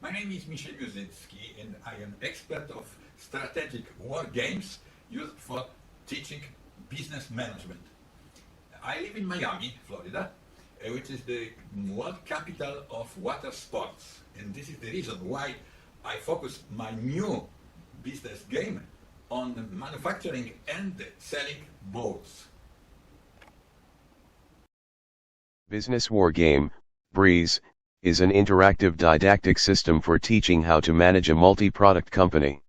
My name is Michel Guzinski and I am expert of strategic war games used for teaching business management. I live in Miami, Florida, which is the world capital of water sports. And this is the reason why I focus my new business game on manufacturing and selling boats. Business war game, Breeze, is an interactive didactic system for teaching how to manage a multi-product company.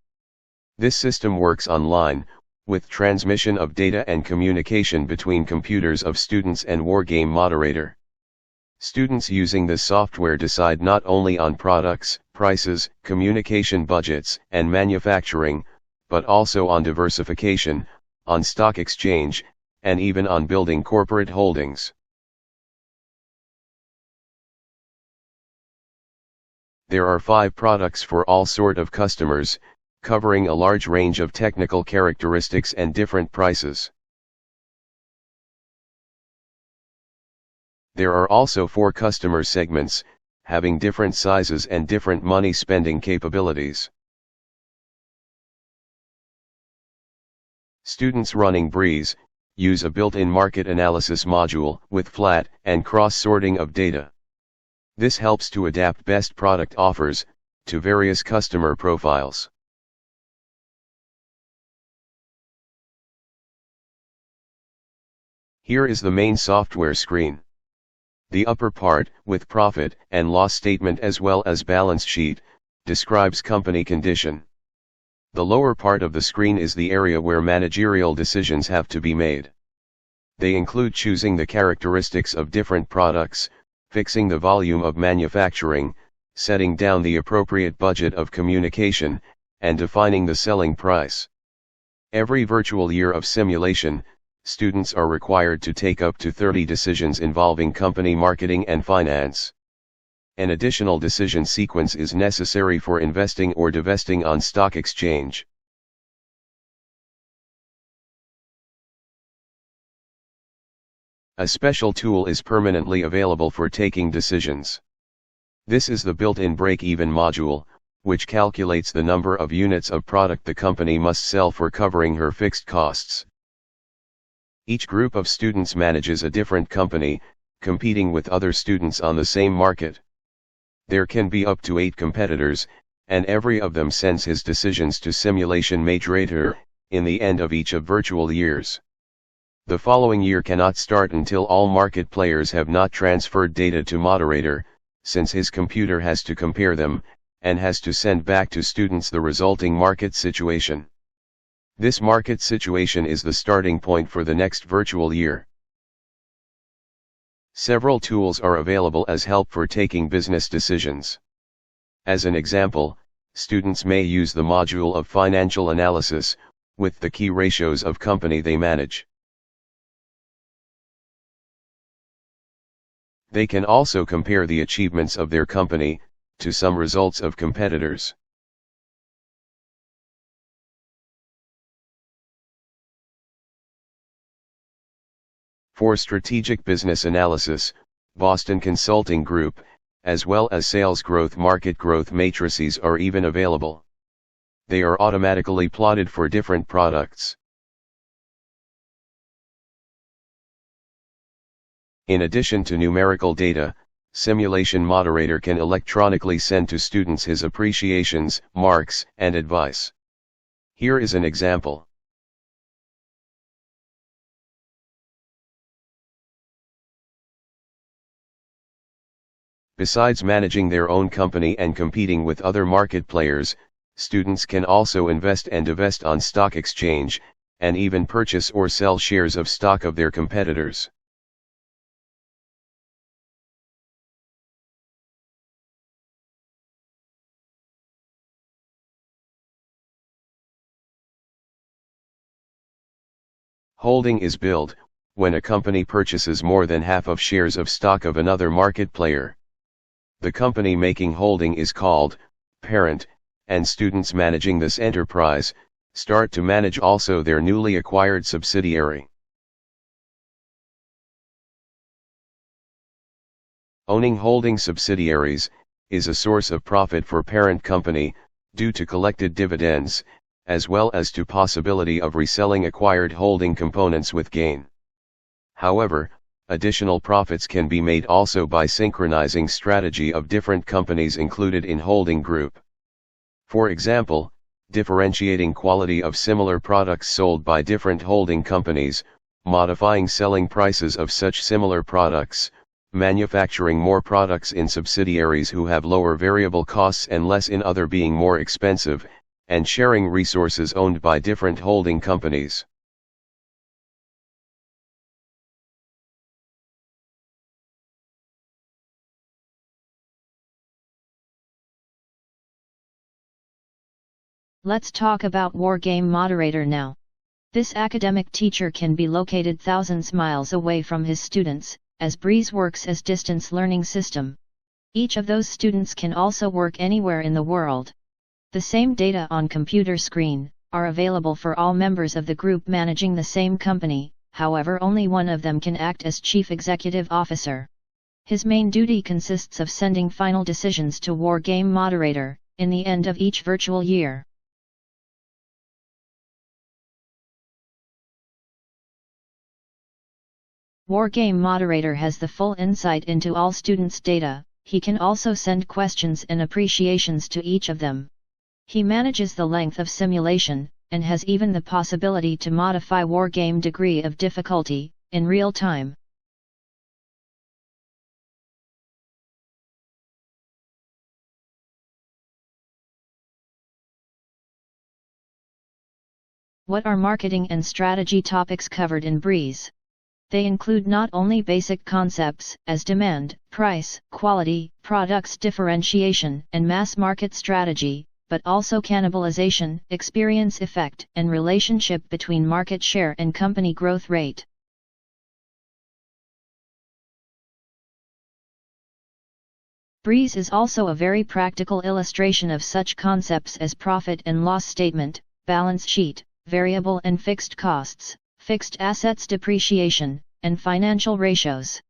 This system works online, with transmission of data and communication between computers of students and wargame moderator. Students using this software decide not only on products, prices, communication budgets, and manufacturing, but also on diversification, on stock exchange, and even on building corporate holdings. There are 5 products for all sort of customers, covering a large range of technical characteristics and different prices. There are also 4 customer segments, having different sizes and different money spending capabilities. Students running Breeze use a built-in market analysis module with flat and cross-sorting of data. This helps to adapt best product offers to various customer profiles. Here is the main software screen. The upper part, with profit and loss statement as well as balance sheet, describes company condition. The lower part of the screen is the area where managerial decisions have to be made. They include choosing the characteristics of different products, fixing the volume of manufacturing, setting down the appropriate budget of communication, and defining the selling price. Every virtual year of simulation, students are required to take up to 30 decisions involving company marketing and finance. An additional decision sequence is necessary for investing or divesting on stock exchange. A special tool is permanently available for taking decisions. This is the built-in break-even module, which calculates the number of units of product the company must sell for covering her fixed costs. Each group of students manages a different company, competing with other students on the same market. There can be up to 8 competitors, and every of them sends his decisions to simulation moderator in the end of each of virtual years. The following year cannot start until all market players have not transferred data to moderator, since his computer has to compare them, and has to send back to students the resulting market situation. This market situation is the starting point for the next virtual year. Several tools are available as help for taking business decisions. As an example, students may use the module of financial analysis, with the key ratios of company they manage. They can also compare the achievements of their company to some results of competitors. For strategic business analysis, Boston Consulting Group, as well as sales growth market growth matrices are even available. They are automatically plotted for different products. In addition to numerical data, simulation moderator can electronically send to students his appreciations, marks, and advice. Here is an example. Besides managing their own company and competing with other market players, students can also invest and divest on stock exchange, and even purchase or sell shares of stock of their competitors. Holding is billed when a company purchases more than half of shares of stock of another market player. The company making holding is called parent, and students managing this enterprise start to manage also their newly acquired subsidiary. Owning holding subsidiaries is a source of profit for parent company, due to collected dividends, as well as to possibility of reselling acquired holding components with gain. However, additional profits can be made also by synchronizing strategy of different companies included in holding group. For example, differentiating quality of similar products sold by different holding companies, modifying selling prices of such similar products, manufacturing more products in subsidiaries who have lower variable costs and less in other being more expensive, and sharing resources owned by different holding companies. Let's talk about War Game Moderator now. This academic teacher can be located thousands miles away from his students, as Breeze works as distance learning system. Each of those students can also work anywhere in the world. The same data on computer screen are available for all members of the group managing the same company, however only one of them can act as Chief Executive Officer. His main duty consists of sending final decisions to War Game Moderator, in the end of each virtual year. War Game Moderator has the full insight into all students' data. He can also send questions and appreciations to each of them. He manages the length of simulation, and has even the possibility to modify war game degree of difficulty, in real time. What are marketing and strategy topics covered in Breeze? They include not only basic concepts, as demand, price, quality, products differentiation, and mass market strategy, but also cannibalization, experience effect, and relationship between market share and company growth rate. Breeze is also a very practical illustration of such concepts as profit and loss statement, balance sheet, variable and fixed costs, fixed assets depreciation, and financial ratios.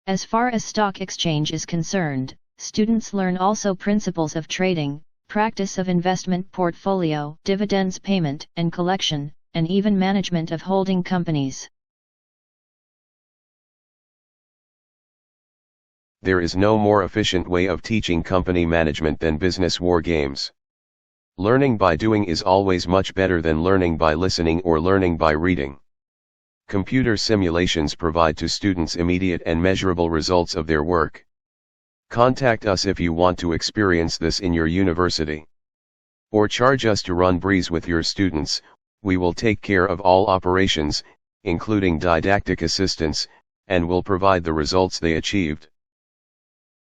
As far as stock exchange is concerned, students learn also principles of trading, practice of investment portfolio, dividends payment and collection, and even management of holding companies. There is no more efficient way of teaching company management than business war games. Learning by doing is always much better than learning by listening or learning by reading. Computer simulations provide to students immediate and measurable results of their work. Contact us if you want to experience this in your university. Or charge us to run Breeze with your students. We will take care of all operations, including didactic assistance, and will provide the results they achieved.